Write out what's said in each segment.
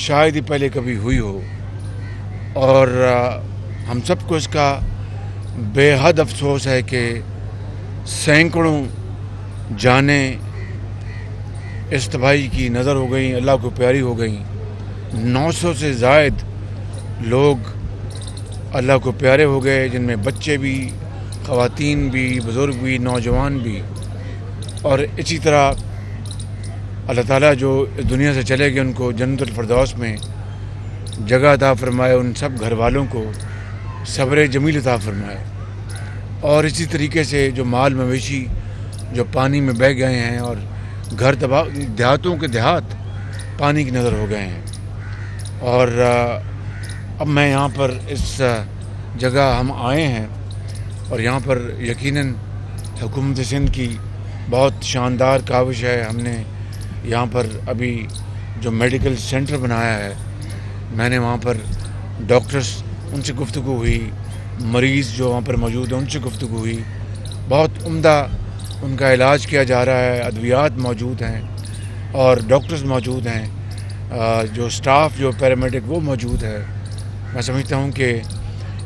شاید ہی پہلے کبھی ہوئی ہو، اور ہم سب کو اس کا بے حد افسوس ہے کہ سینکڑوں جانیں اس تباہی کی نظر ہو گئیں، اللہ کو پیاری ہو گئیں۔ 900 سے زائد لوگ اللہ کو پیارے ہو گئے، جن میں بچے بھی، خواتین بھی، بزرگ بھی، نوجوان بھی، اور اسی طرح اللہ تعالیٰ جو اس دنیا سے چلے گئے ان کو جنت الفردوس میں جگہ عطا فرمائے، ان سب گھر والوں کو صبر جمیل عطا فرمائے۔ اور اسی طریقے سے جو مال مویشی جو پانی میں بہہ گئے ہیں اور گھر تباہ، دیہاتوں کے دیہات پانی کی نظر ہو گئے ہیں۔ اور اب میں یہاں پر اس جگہ ہم آئے ہیں، اور یہاں پر یقیناً حکومت سندھ کی بہت شاندار کاوش ہے۔ ہم نے یہاں پر ابھی جو میڈیکل سینٹر بنایا ہے، میں نے وہاں پر ڈاکٹرز، ان سے گفتگو ہوئی، مریض جو وہاں پر موجود ہیں ان سے گفتگو ہوئی، بہت عمدہ ان کا علاج کیا جا رہا ہے، ادویات موجود ہیں اور ڈاکٹرز موجود ہیں، جو سٹاف جو پیرامیڈک وہ موجود ہے۔ میں سمجھتا ہوں کہ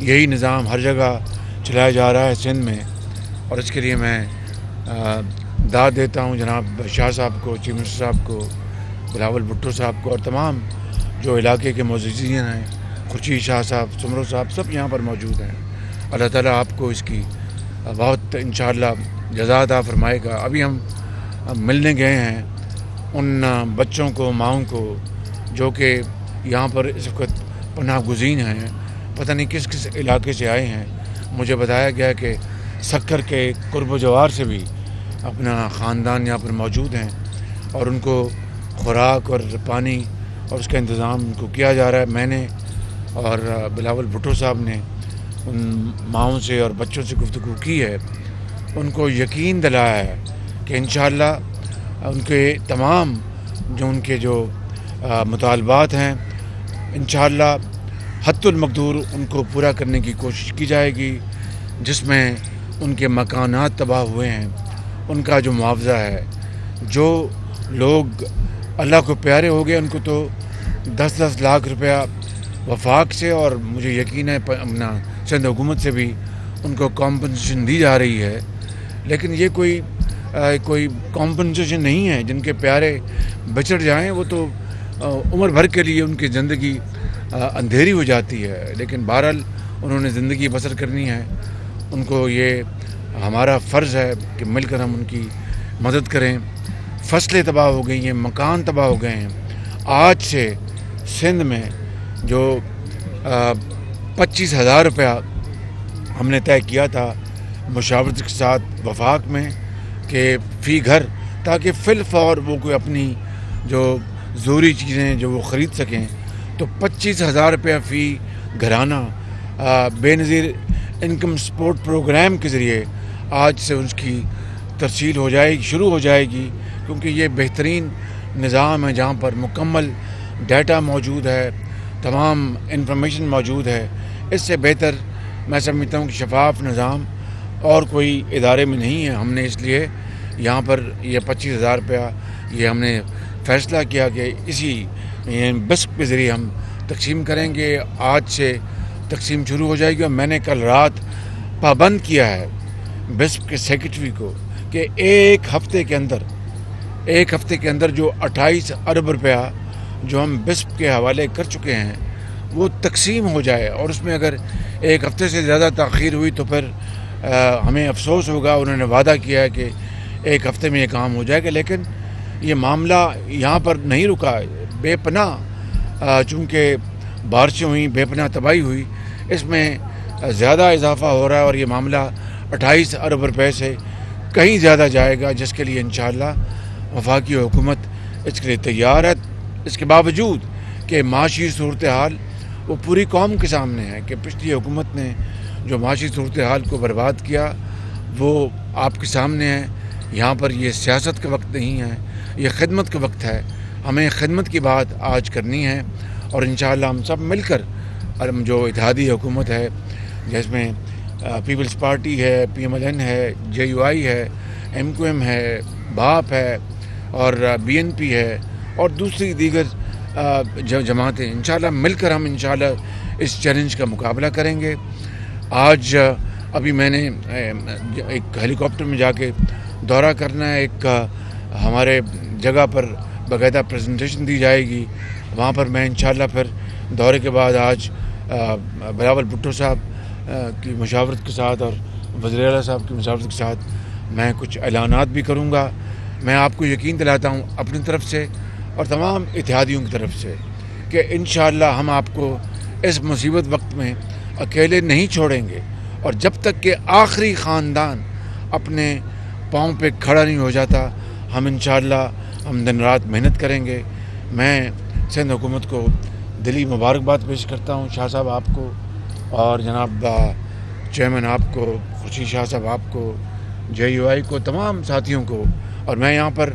یہی نظام ہر جگہ چلایا جا رہا ہے سندھ میں، اور اس کے لیے میں داد دیتا ہوں جناب شاہ صاحب کو، چیف منسٹر صاحب کو، بلاول بھٹو صاحب کو، اور تمام جو علاقے کے معززین ہیں، خورشید شاہ صاحب، سمرو صاحب، سب یہاں پر موجود ہیں۔ اللہ تعالیٰ آپ کو اس کی بہت انشاءاللہ جزا عطا فرمائے گا۔ ابھی ہم ملنے گئے ہیں ان بچوں کو، ماؤں کو، جو کہ یہاں پر اس وقت پناہ گزین ہیں، پتہ نہیں کس کس علاقے سے آئے ہیں۔ مجھے بتایا گیا کہ سکر کے قرب و جوار سے بھی اپنا خاندان یہاں پر موجود ہیں، اور ان کو خوراک اور پانی اور اس کا انتظام ان کو کیا جا رہا ہے۔ میں نے اور بلاول بھٹو صاحب نے ان ماؤں سے اور بچوں سے گفتگو کی ہے، ان کو یقین دلایا ہے کہ انشاءاللہ ان کے تمام جو ان کے جو مطالبات ہیں، انشاءاللہ حتی المقدور ان کو پورا کرنے کی کوشش کی جائے گی۔ جس میں ان کے مکانات تباہ ہوئے ہیں ان کا جو معاوضہ ہے، جو لوگ اللہ کو پیارے ہو گئے ان کو تو 10-10 لاکھ روپیہ وفاق سے، اور مجھے یقین ہے اپنا سندھ حکومت سے بھی ان کو کمپنسیشن دی جا رہی ہے، لیکن یہ کوئی کمپنسیشن نہیں ہے۔ جن کے پیارے بچڑ جائیں وہ تو عمر بھر کے لیے ان کی زندگی اندھیری ہو جاتی ہے، لیکن بہرحال انہوں نے زندگی بسر کرنی ہے۔ ان کو یہ ہمارا فرض ہے کہ مل کر ہم ان کی مدد کریں۔ فصلیں تباہ ہو گئی ہیں، مکان تباہ ہو گئے ہیں۔ آج سے سندھ میں جو 25,000 روپیہ ہم نے طے کیا تھا مشاورت کے ساتھ وفاق میں کہ فی گھر، تاکہ فی الفور وہ کوئی اپنی جو ضروری چیزیں جو وہ خرید سکیں، تو 25,000 روپیہ فی گھرانہ بے نظیر انکم سپورٹ پروگرام کے ذریعے آج سے اس کی ترسیل ہو جائے گی، شروع ہو جائے گی، کیونکہ یہ بہترین نظام ہے جہاں پر مکمل ڈیٹا موجود ہے، تمام انفارمیشن موجود ہے۔ اس سے بہتر میں سمجھتا ہوں کہ شفاف نظام اور کوئی ادارے میں نہیں ہے۔ ہم نے اس لیے یہاں پر یہ 25,000 روپیہ یہ ہم نے فیصلہ کیا کہ اسی بسک کے ذریعے ہم تقسیم کریں گے۔ آج سے تقسیم شروع ہو جائے گی، اور میں نے کل رات پابند کیا ہے بسک کے سیکرٹری کو کہ ایک ہفتے کے اندر جو 28 ارب روپیہ جو ہم بسپ کے حوالے کر چکے ہیں وہ تقسیم ہو جائے، اور اس میں اگر ایک ہفتے سے زیادہ تاخیر ہوئی تو پھر ہمیں افسوس ہوگا۔ انہوں نے وعدہ کیا ہے کہ ایک ہفتے میں یہ کام ہو جائے گا، لیکن یہ معاملہ یہاں پر نہیں رکا۔ بے پناہ چونکہ بارشیں ہوئیں، بے پناہ تباہی ہوئی، اس میں زیادہ اضافہ ہو رہا ہے، اور یہ معاملہ 28 ارب روپے سے کہیں زیادہ جائے گا، جس کے لیے انشاءاللہ وفاقی حکومت اس کے لیے تیار ہے۔ اس کے باوجود کہ معاشی صورتحال وہ پوری قوم کے سامنے ہے کہ پچھلی حکومت نے جو معاشی صورتحال کو برباد کیا وہ آپ کے سامنے ہے۔ یہاں پر یہ سیاست کا وقت نہیں ہے، یہ خدمت کا وقت ہے۔ ہمیں خدمت کی بات آج کرنی ہے، اور انشاءاللہ ہم سب مل کر جو اتحادی حکومت ہے، جس میں پیپلز پارٹی ہے، PMLN ہے، JUI ہے، MQM ہے، بھاپ ہے، اور BNP ہے، اور دوسری دیگر جماعتیں انشاءاللہ مل کر ہم انشاءاللہ اس چیلنج کا مقابلہ کریں گے. آج ابھی میں نے ایک ہیلی کاپٹر میں جا کے دورہ کرنا ہے. ایک ہمارے جگہ پر باقاعدہ پریزنٹیشن دی جائے گی. وہاں پر میں انشاءاللہ پھر دورے کے بعد آج بلاول بھٹو صاحب کی مشاورت کے ساتھ اور وزیر اعلیٰ صاحب کی مشاورت کے ساتھ میں کچھ اعلانات بھی کروں گا. میں آپ کو یقین دلاتا ہوں اپنی طرف سے اور تمام اتحادیوں کی طرف سے کہ انشاءاللہ ہم آپ کو اس مصیبت وقت میں اکیلے نہیں چھوڑیں گے. اور جب تک کہ آخری خاندان اپنے پاؤں پہ کھڑا نہیں ہو جاتا ہم انشاءاللہ ہم دن رات محنت کریں گے. میں سندھ حکومت کو دلی مبارکباد پیش کرتا ہوں، شاہ صاحب آپ کو اور جناب چیئرمین آپ کو، خورشید شاہ صاحب آپ کو، JUI کو، تمام ساتھیوں کو. اور میں یہاں پر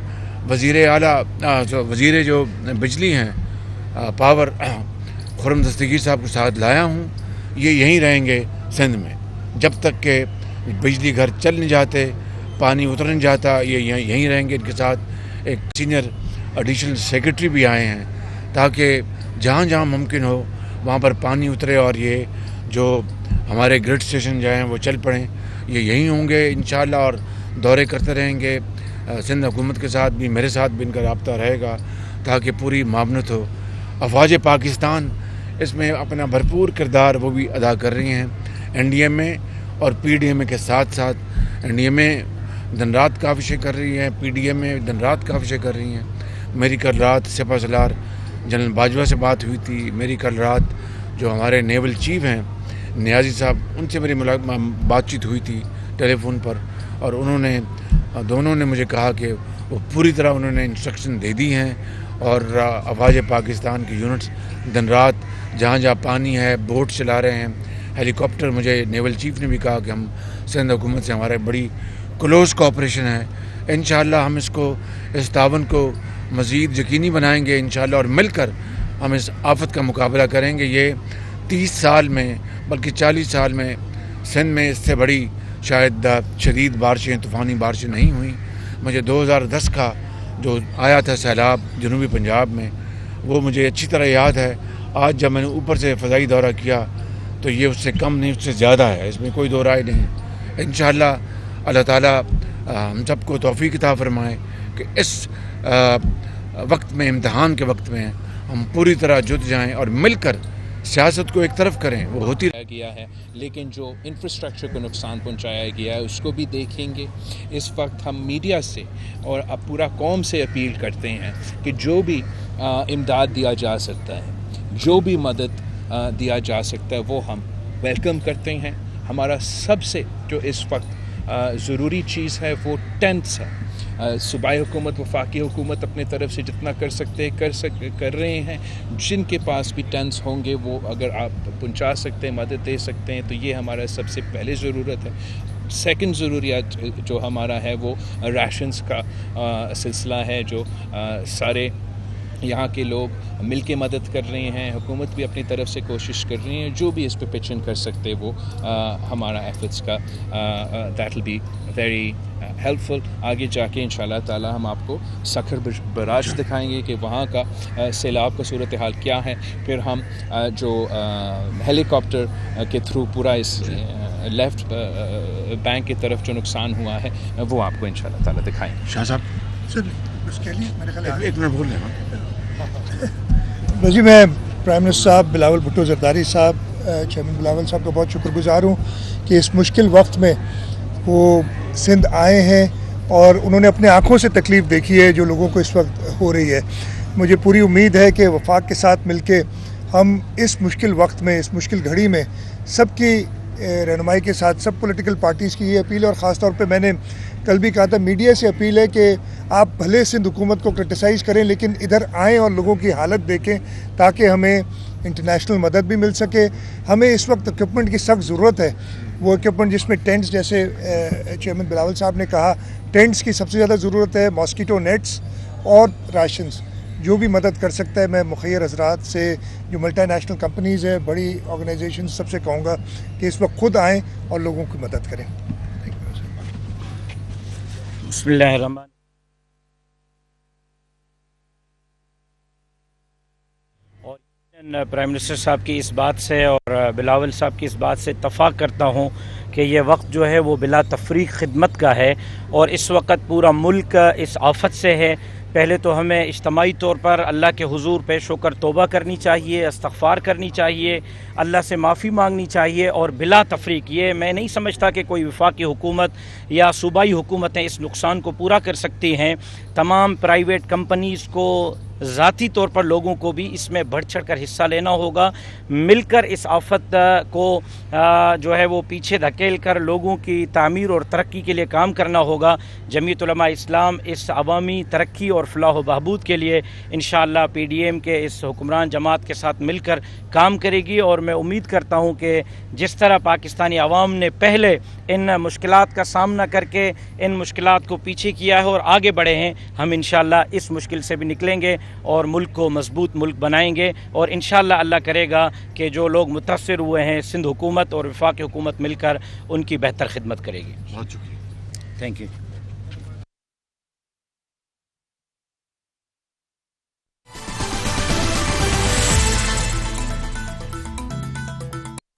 وزیر جو بجلی ہیں پاور خرم دستگیر صاحب کے ساتھ لایا ہوں. یہ یہیں رہیں گے سندھ میں جب تک کہ بجلی گھر چل نہیں جاتے، پانی اتر نہیں جاتا. یہ یہیں رہیں گے. ان کے ساتھ ایک سینئر ایڈیشنل سیکرٹری بھی آئے ہیں تاکہ جہاں جہاں ممکن ہو وہاں پر پانی اترے اور یہ جو ہمارے گرڈ اسٹیشن جو ہیں وہ چل پڑیں. یہ یہیں ہوں گے انشاءاللہ اور دورے کرتے رہیں گے. سندھ حکومت کے ساتھ بھی میرے ساتھ بھی ان کا رابطہ رہے گا تاکہ پوری معاونت ہو. افواج پاکستان اس میں اپنا بھرپور کردار وہ بھی ادا کر رہی ہیں. NDMA اور PDMA کے ساتھ ساتھ NDMA دن رات کاوشیں کر رہی ہیں، PDMA دن رات کاوشیں کر رہی ہیں. میری کل رات سپہ سالار جنرل باجوہ سے بات ہوئی تھی. میری کل رات جو ہمارے نیول چیف ہیں نیازی صاحب ان سے میری بات چیت ہوئی تھی ٹیلی فون پر اور دونوں نے مجھے کہا کہ وہ پوری طرح انہوں نے انسٹرکشن دے دی ہیں اور افواج پاکستان کی یونٹس دن رات جہاں جہاں پانی ہے بوٹ چلا رہے ہیں. ہیلی کاپٹر مجھے نیول چیف نے بھی کہا کہ ہم سندھ حکومت سے ہمارے بڑی کلوز کوآپریشن ہے. انشاءاللہ ہم اس تعاون کو مزید یقینی بنائیں گے انشاءاللہ اور مل کر ہم اس آفت کا مقابلہ کریں گے. یہ 30 سال میں بلکہ 40 سال میں سندھ میں اس سے بڑی شاید شدید بارشیں طوفانی بارشیں نہیں ہوئیں. مجھے 2010 کا جو آیا تھا سیلاب جنوبی پنجاب میں وہ مجھے اچھی طرح یاد ہے. آج جب میں نے اوپر سے فضائی دورہ کیا تو یہ اس سے کم نہیں اس سے زیادہ ہے. اس میں کوئی دو رائے نہیں. انشاءاللہ اللہ تعالیٰ ہم سب کو توفیق عطا فرمائے کہ اس وقت میں امتحان کے وقت میں ہم پوری طرح جت جائیں اور مل کر سیاست کو ایک طرف کریں. وہ ہوتی گیا ہے لیکن جو انفراسٹرکچر کو نقصان پہنچایا گیا ہے اس کو بھی دیکھیں گے. اس وقت ہم میڈیا سے اور اب پورا قوم سے اپیل کرتے ہیں کہ جو بھی امداد دیا جا سکتا ہے، جو بھی مدد دیا جا سکتا ہے وہ ہم ویلکم کرتے ہیں. ہمارا سب سے جو اس وقت ضروری چیز ہے وہ ٹینٹس ہے. صوبائی حکومت وفاقی حکومت اپنے طرف سے جتنا کر سکتے کر رہے ہیں. جن کے پاس بھی ٹینٹس ہوں گے وہ اگر آپ پہنچا سکتے ہیں مدد دے سکتے ہیں تو یہ ہمارا سب سے پہلے ضرورت ہے. سیکنڈ ضروریات جو ہمارا ہے وہ ریشنز کا سلسلہ ہے جو سارے یہاں کے لوگ مل کے مدد کر رہے ہیں. حکومت بھی اپنی طرف سے کوشش کر رہی ہیں. جو بھی اس پہ پچ ان کر سکتے وہ ہمارا ایفرٹس کا that will be very helpful. آگے جا کے انشاءاللہ تعالی ہم آپ کو سکھر براج دکھائیں گے کہ وہاں کا سیلاب کا صورتحال کیا ہے. پھر ہم جو ہیلی کاپٹر کے تھرو پورا اس لیفٹ بینک کی طرف جو نقصان ہوا ہے وہ آپ کو انشاءاللہ تعالی دکھائیں گے. شاہ صاحب اس کے لیے میرے خیال ایک منٹ بول رہے ہیں. جی میں پرائم منسٹر صاحب بلاول بھٹو زرداری صاحب چیئرمین بلاول صاحب کا بہت شکر گزار ہوں کہ اس مشکل وقت میں وہ سندھ آئے ہیں اور انہوں نے اپنے آنکھوں سے تکلیف دیکھی ہے جو لوگوں کو اس وقت ہو رہی ہے. مجھے پوری امید ہے کہ وفاق کے ساتھ مل کے ہم اس مشکل وقت میں اس مشکل گھڑی میں سب کی رہنمائی کے ساتھ سب پولیٹیکل پارٹیز کی یہ اپیل ہے. اور خاص طور پہ میں نے کل بھی کہا تھا میڈیا سے اپیل ہے کہ آپ بھلے سندھ حکومت کو کرٹیسائز کریں لیکن ادھر آئیں اور لوگوں کی حالت دیکھیں تاکہ ہمیں انٹرنیشنل مدد بھی مل سکے. ہمیں اس وقت اکوپمنٹ کی سخت ضرورت ہے. وہ اکوپمنٹ جس میں ٹینٹس جیسے چیئرمین بلاول صاحب نے کہا ٹینٹس کی سب سے زیادہ ضرورت ہے، ماسکیٹو نیٹس اور راشنز. جو بھی مدد کر سکتا ہے میں مخیر حضرات سے جو ملٹی نیشنل کمپنیز ہیں بڑی آرگنائزیشن سب سے کہوں گا کہ اس وقت خود آئیں اور لوگوں کی مدد کریں. بسم اللہ الرحمن پرائم منسٹر صاحب کی اس بات سے اور بلاول صاحب کی اس بات سے اتفاق کرتا ہوں کہ یہ وقت جو ہے وہ بلا تفریق خدمت کا ہے، اور اس وقت پورا ملک اس آفت سے ہے۔ پہلے تو ہمیں اجتماعی طور پر اللہ کے حضور پیش ہو کر توبہ کرنی چاہیے، استغفار کرنی چاہیے، اللہ سے معافی مانگنی چاہیے، اور بلا تفریق یہ میں نہیں سمجھتا کہ کوئی وفاقی حکومت یا صوبائی حکومتیں اس نقصان کو پورا کر سکتی ہیں۔ تمام پرائیویٹ کمپنیز کو، ذاتی طور پر لوگوں کو بھی اس میں بڑھ چڑھ کر حصہ لینا ہوگا، مل کر اس آفت کو جو ہے وہ پیچھے دھکیل کر لوگوں کی تعمیر اور ترقی کے لیے کام کرنا ہوگا۔ جمعیت علماء اسلام اس عوامی ترقی اور فلاح و بہبود کے لیے انشاءاللہ پی ڈی ایم کے اس حکمران جماعت کے ساتھ مل کر کام کرے گی، اور میں امید کرتا ہوں کہ جس طرح پاکستانی عوام نے پہلے ان مشکلات کا سامنا کر کے ان مشکلات کو پیچھے کیا ہے اور آگے بڑھے ہیں، ہم انشاءاللہ اس مشکل سے بھی نکلیں گے اور ملک کو مضبوط ملک بنائیں گے، اور انشاءاللہ اللہ کرے گا کہ جو لوگ متاثر ہوئے ہیں سندھ حکومت اور وفاقی حکومت مل کر ان کی بہتر خدمت کرے گی۔ بہت شکریہ۔ Thank you.